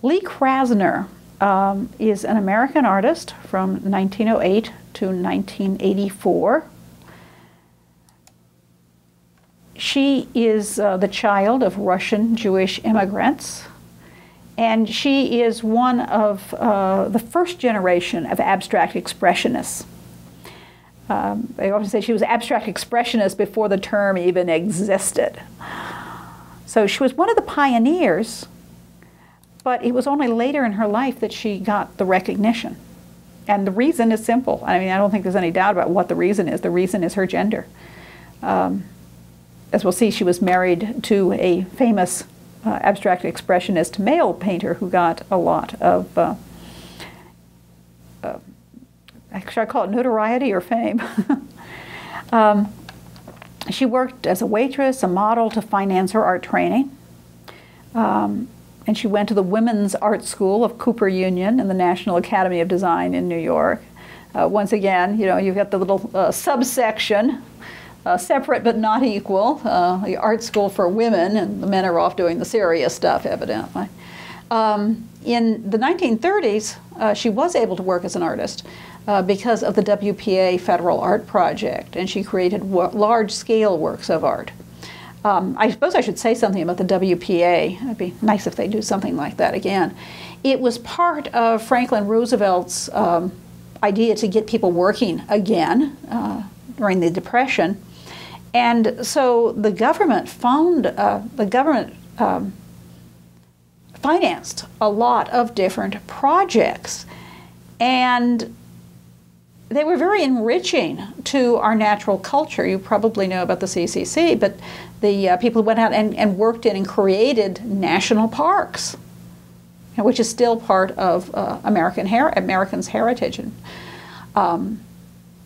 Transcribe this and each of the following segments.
Lee Krasner is an American artist from 1908 to 1984. She is the child of Russian Jewish immigrants, and she is one of the first generation of abstract expressionists. They often say she was abstract expressionist before the term even existed. So she was one of the pioneers, but it was only later in her life that she got the recognition. And the reason is simple. I mean, I don't think there's any doubt about what the reason is. The reason is her gender. As we'll see, she was married to a famous abstract expressionist male painter who got a lot of, should I call it notoriety or fame? She worked as a waitress, a model to finance her art training. And she went to the Women's Art School of Cooper Union and the National Academy of Design in New York. Once again, you know, you've got the little subsection, separate but not equal, the art school for women, and the men are off doing the serious stuff, evidently. In the 1930s, she was able to work as an artist because of the WPA Federal Art Project, and she created large-scale works of art. I suppose I should say something about the WPA. It'd be nice if they do something like that again. It was part of Franklin Roosevelt's idea to get people working again during the Depression. And so the government financed a lot of different projects, and they were very enriching to our natural culture. You probably know about the CCC, but the people went out and worked in and created national parks, which is still part of Americans' heritage. And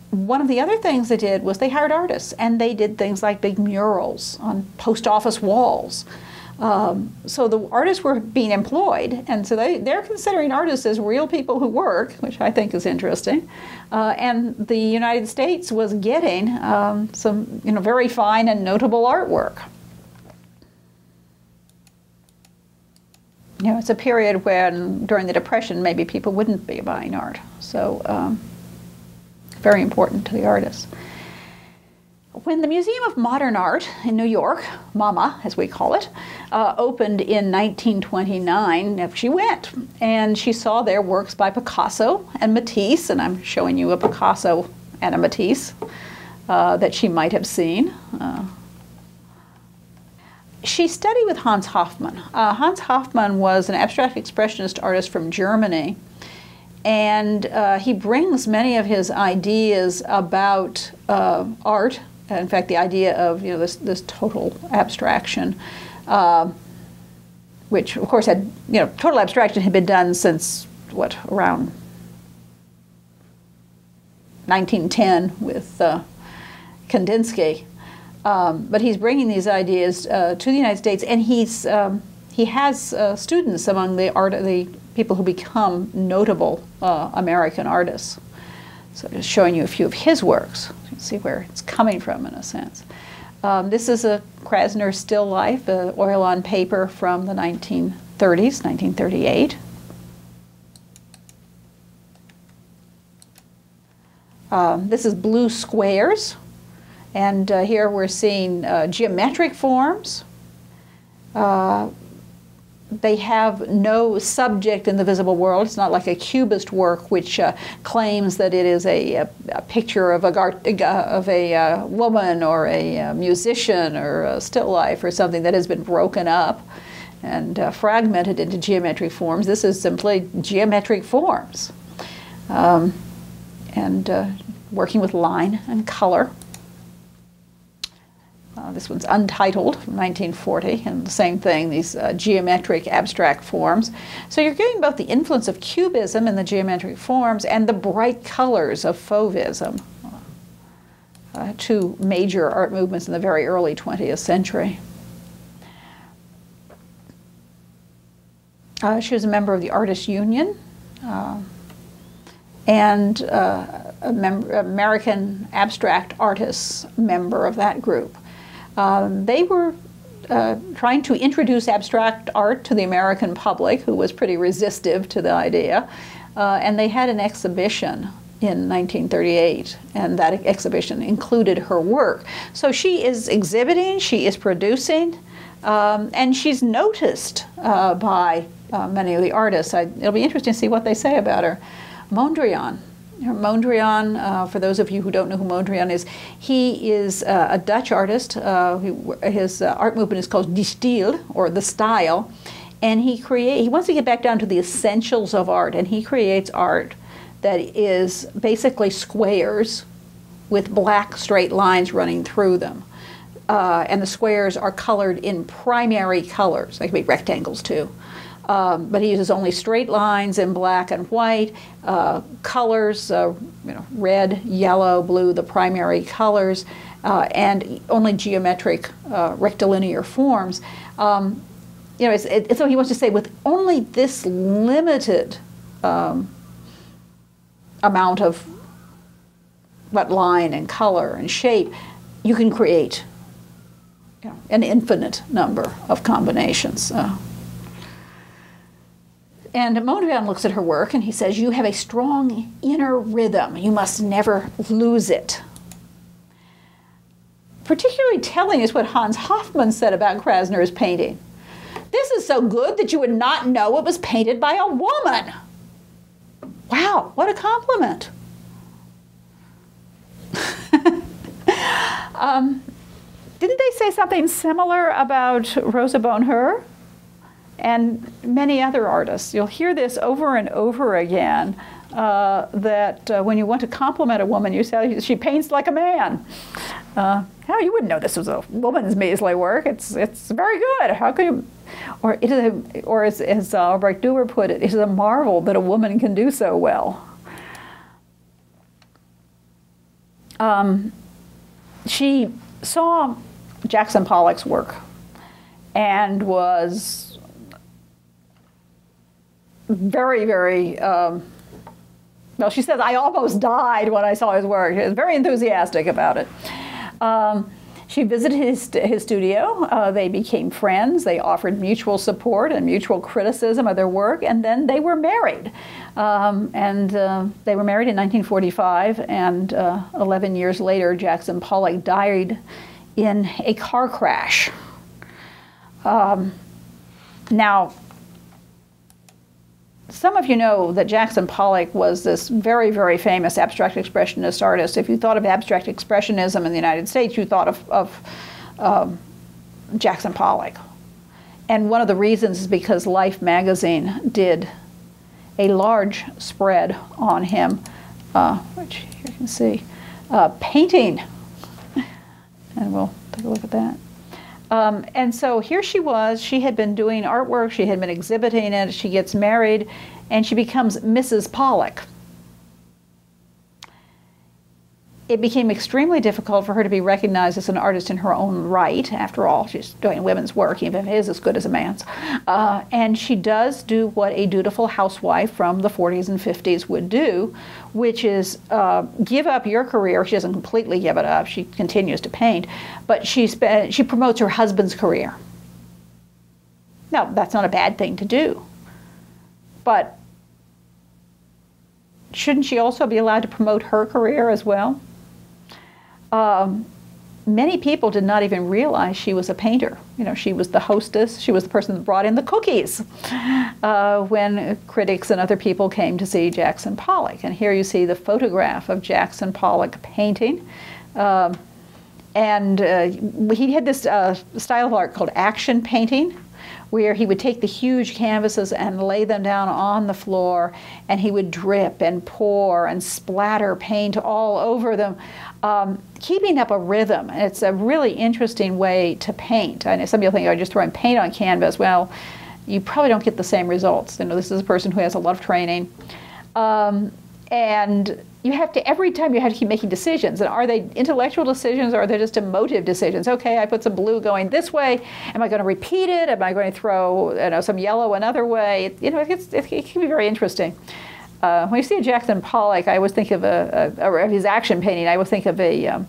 one of the other things they did was they hired artists, and they did things like big murals on post office walls. So the artists were being employed, and so they're considering artists as real people who work, which I think is interesting. And the United States was getting some, very fine and notable artwork. It's a period when, during the Depression, maybe people wouldn't be buying art. So very important to the artists. When the Museum of Modern Art in New York, MoMA as we call it, opened in 1929, she went and she saw there works by Picasso and Matisse, and I'm showing you a Picasso and a Matisse that she might have seen. She studied with Hans Hoffman. Hans Hoffman was an abstract expressionist artist from Germany, and he brings many of his ideas about art. In fact, the idea of this total abstraction, which of course had total abstraction had been done since around 1910 with Kandinsky, but he's bringing these ideas to the United States, and he has students among the people who become notable American artists. So just showing you a few of his works. You can see where it's coming from in a sense. This is a Krasner still life, oil on paper from the 1930s, 1938. This is blue squares, and here we're seeing geometric forms. They have no subject in the visible world. It's not like a cubist work, which claims that it is a picture of a woman or a musician or a still life or something that has been broken up and fragmented into geometric forms. This is simply geometric forms, and working with line and color. This one's Untitled from 1940, and the same thing, these geometric abstract forms. So you're getting both the influence of Cubism in the geometric forms and the bright colors of Fauvism, two major art movements in the very early 20th century. She was a member of the Artists' Union and American Abstract Artists member of that group. They were trying to introduce abstract art to the American public, who was pretty resistive to the idea. And they had an exhibition in 1938, and that exhibition included her work. So she is exhibiting, she is producing, and she's noticed by many of the artists. It'll be interesting to see what they say about her. Mondrian. Mondrian, for those of you who don't know who Mondrian is, he is a Dutch artist. His art movement is called Die Stijl, or the style, and he wants to get back down to the essentials of art, and he creates art that is basically squares with black straight lines running through them. And the squares are colored in primary colors. They can be rectangles too. But he uses only straight lines in black and white, colors, red, yellow, blue, the primary colors, and only geometric rectilinear forms. So he wants to say, with only this limited amount of line and color and shape, you can create an infinite number of combinations. And Mondrian looks at her work and he says, you have a strong inner rhythm. You must never lose it. Particularly telling is what Hans Hoffman said about Krasner's painting. This is so good that you would not know it was painted by a woman. Wow, what a compliment. Didn't they say something similar about Rosa Bonheur? And many other artists. You'll hear this over and over again, that when you want to compliment a woman, you say she paints like a man. How you wouldn't know this was a woman's measly work. It's very good. How could you? Or as Albrecht Dürer put it, it is a marvel that a woman can do so well. She saw Jackson Pollock's work and was very, very, well, she says, I almost died when I saw his work. She was very enthusiastic about it. She visited his studio. They became friends. They offered mutual support and mutual criticism of their work, and then they were married. They were married in 1945, and 11 years later, Jackson Pollock died in a car crash. Now, some of you know that Jackson Pollock was this very, very famous abstract expressionist artist. If you thought of abstract expressionism in the United States, you thought of Jackson Pollock. And one of the reasons is because Life magazine did a large spread on him, which here you can see, painting. And we'll take a look at that. And so here she was, she had been doing artwork, she had been exhibiting it, she gets married, and she becomes Mrs. Pollock. It became extremely difficult for her to be recognized as an artist in her own right. After all, she's doing women's work, even if it is as good as a man's. And she does do what a dutiful housewife from the 40s and 50s would do, which is give up your career. She doesn't completely give it up. She continues to paint, but she promotes her husband's career. Now, that's not a bad thing to do, but shouldn't she also be allowed to promote her career as well? Many people did not even realize she was a painter. You know, she was the hostess. She was the person that brought in the cookies when critics and other people came to see Jackson Pollock. And here you see the photograph of Jackson Pollock painting. He had this style of art called action painting, where he would take the huge canvases and lay them down on the floor, and he would drip and pour and splatter paint all over them, keeping up a rhythm. And it's a really interesting way to paint. I know some people think, oh, just throwing paint on canvas. Well, you probably don't get the same results. You know, this is a person who has a lot of training. And you have to, every time you have to keep making decisions. And are they intellectual decisions or are they just emotive decisions? Okay, I put some blue going this way. Am I going to repeat it? Am I going to throw some yellow another way? It can be very interesting. When you see a Jackson Pollock, I always think of his action painting. I always think of a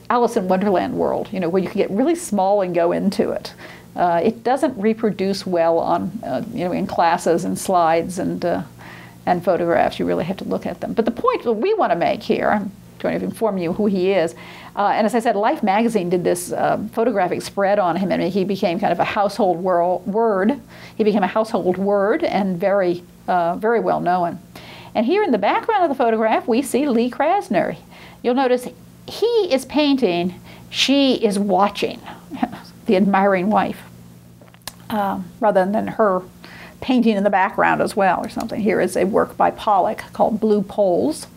Alice in Wonderland world, you know, where you can get really small and go into it. It doesn't reproduce well on, you know, in classes and slides and photographs. You really have to look at them. But the point that we want to make here, I'm going to inform you who he is. And as I said, Life magazine did this photographic spread on him, and he became kind of a household word. He became a household word and very, very well known. And here in the background of the photograph, we see Lee Krasner. You'll notice he is painting, she is watching, the admiring wife, rather than her painting in the background as well or something. Here is a work by Pollock called Blue Poles.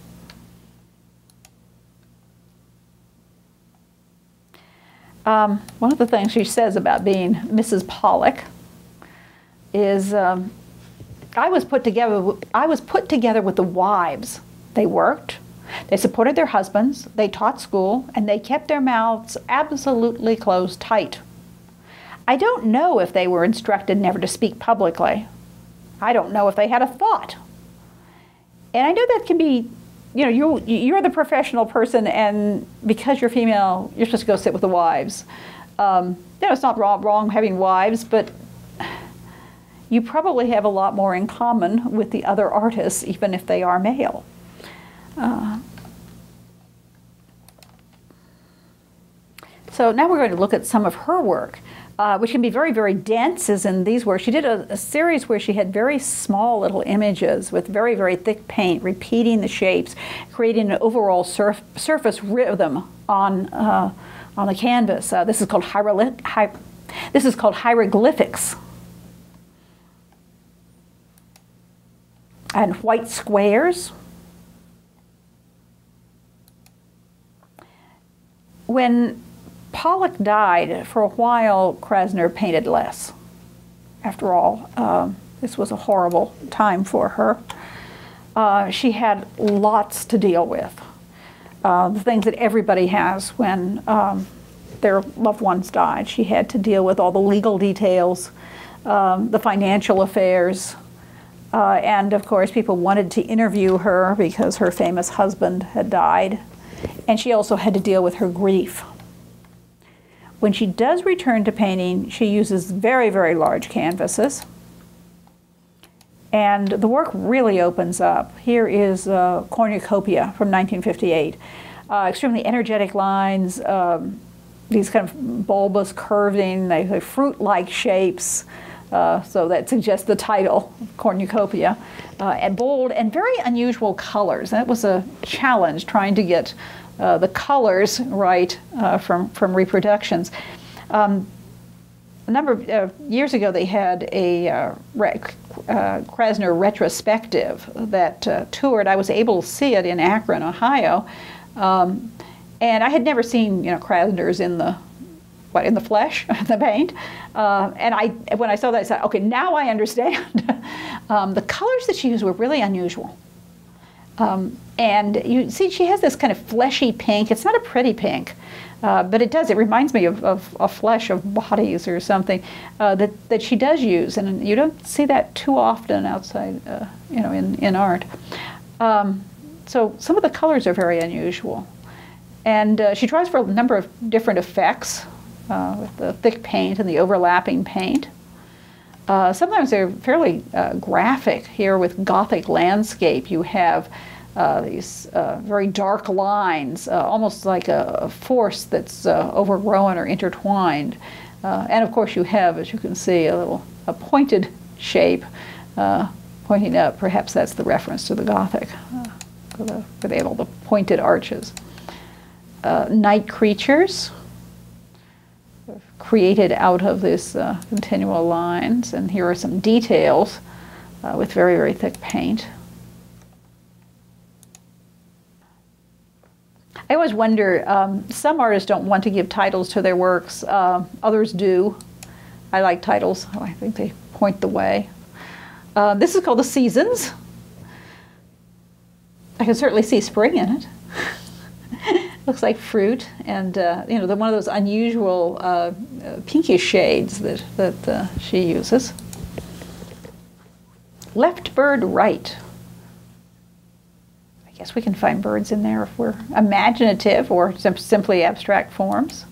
One of the things she says about being Mrs. Pollock is, I was put together with the wives. They worked, they supported their husbands, they taught school, and they kept their mouths absolutely closed tight. I don't know if they were instructed never to speak publicly. I don't know if they had a thought. And I know that can be, you know, you're the professional person, and because you're female, you're supposed to go sit with the wives. You know, it's not wrong having wives, but you probably have a lot more in common with the other artists, even if they are male. So now we're going to look at some of her work, which can be very, very dense, as in these works. She did a series where she had very small little images with very, very thick paint, repeating the shapes, creating an overall surface rhythm on the canvas. This is called hieroglyphics. And white squares. When Pollock died, for a while Krasner painted less. After all, this was a horrible time for her. She had lots to deal with. The things that everybody has when their loved ones died. She had to deal with all the legal details, the financial affairs, and of course people wanted to interview her because her famous husband had died. And she also had to deal with her grief. When she does return to painting, she uses very, very large canvases. And the work really opens up. Here is Cornucopia from 1958. Extremely energetic lines, these kind of bulbous curving, they have fruit-like shapes. So that suggests the title, Cornucopia. And bold and very unusual colors. And it was a challenge trying to get the colors right from reproductions. A number of years ago, they had a Krasner retrospective that toured. I was able to see it in Akron, Ohio, and I had never seen, you know, Krasner's in the flesh, the paint. And when I saw that, I said, okay, now I understand. The colors that she used were really unusual. And you see she has this kind of fleshy pink. It's not a pretty pink, but it reminds me of flesh, of bodies or something that she does use. And you don't see that too often outside, you know, in art. So some of the colors are very unusual. And she tries for a number of different effects with the thick paint and the overlapping paint. Sometimes they're fairly graphic. Here with Gothic landscape, you have these very dark lines, almost like a forest that's overgrown or intertwined. And of course you have, as you can see, a pointed shape pointing up. Perhaps that's the reference to the Gothic, where they have all the pointed arches. Nightcreatures, created out of this continual lines, and here are some details with very, very thick paint. I always wonder, some artists don't want to give titles to their works, others do. I like titles, I think they point the way. This is called The Seasons. I can certainly see spring in it. Looks like fruit, and you know, one of those unusual pinkish shades that she uses. Left bird right. Guess we can find birds in there if we're imaginative or simply abstract forms.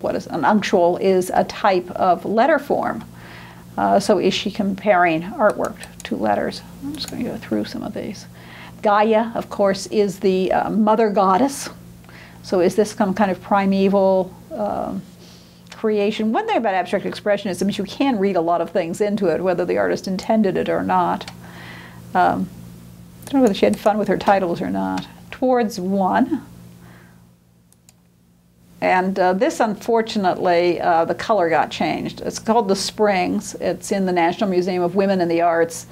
What is an unctual is a type of letter form. So is she comparing artwork to letters? I'm just going to go through some of these. Gaia, of course, is the mother goddess. So is this some kind of primeval creation? One thing about abstract expressionism is you can read a lot of things into it, whether the artist intended it or not. I don't know whether she had fun with her titles or not. Towards one. And this, unfortunately, the color got changed. It's called The Springs. It's in the National Museum of Women in the Arts.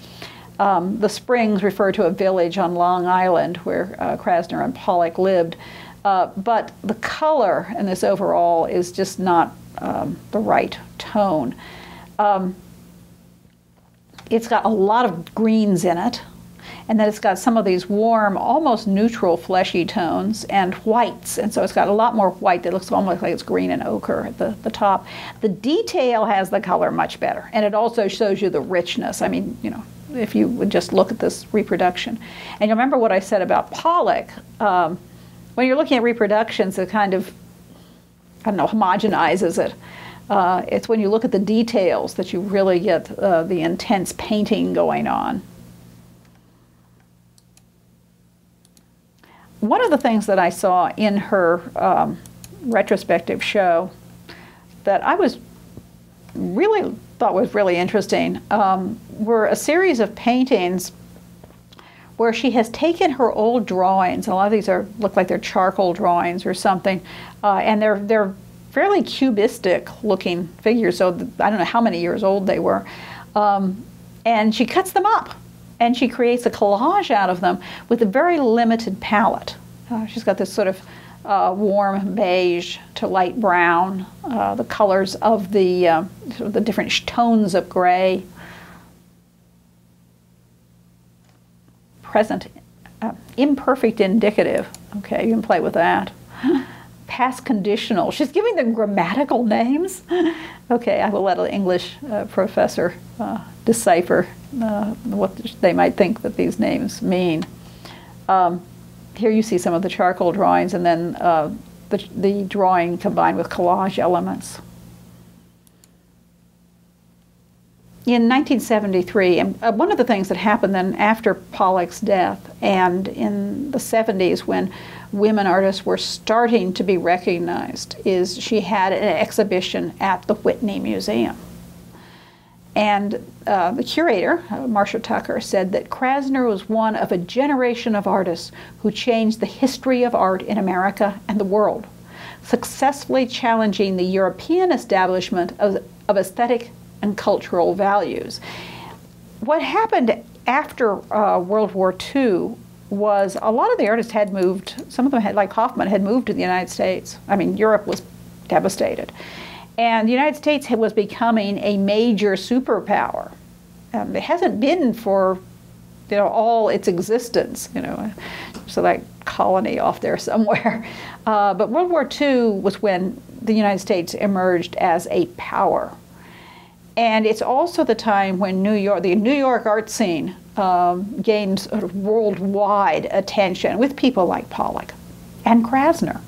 The Springs refer to a village on Long Island where Krasner and Pollock lived. But the color in this overall is just not the right tone. It's got a lot of greens in it. And then it's got some of these warm, almost neutral, fleshy tones and whites. And so it's got a lot more white that looks almost like it's green and ochre at the top. The detail has the color much better. And it also shows you the richness. I mean, you know, if you would just look at this reproduction. And you remember what I said about Pollock. When you're looking at reproductions, it kind of, I don't know, homogenizes it. It's when you look at the details that you really get the intense painting going on. One of the things that I saw in her retrospective show that I thought was really interesting were a series of paintings where she has taken her old drawings. A lot of these look like they're charcoal drawings or something, and they're fairly cubistic looking figures. So I don't know how many years old they were, and she cuts them up. And she creates a collage out of them with a very limited palette. She's got this sort of warm beige to light brown, the colors of the different tones of gray. Present, imperfect indicative. Okay, you can play with that. Past conditional. She's giving them grammatical names. Okay, I will let an English professor decipher what they might think that these names mean. Here you see some of the charcoal drawings and then the drawing combined with collage elements. In 1973, and one of the things that happened then after Pollock's death and in the 70s when women artists were starting to be recognized is she had an exhibition at the Whitney Museum. And the curator, Marcia Tucker, said that Krasner was one of a generation of artists who changed the history of art in America and the world, successfully challenging the European establishment of aesthetic and cultural values. What happened after World War II was a lot of the artists had moved, some of them had, like Hoffman, had moved to the United States. I mean, Europe was devastated. And the United States was becoming a major superpower. It hasn't been for, you know, all its existence, you know, so like colony off there somewhere. But World War II was when the United States emerged as a power. And it's also the time when the New York art scene gained sort of worldwide attention with people like Pollock and Krasner.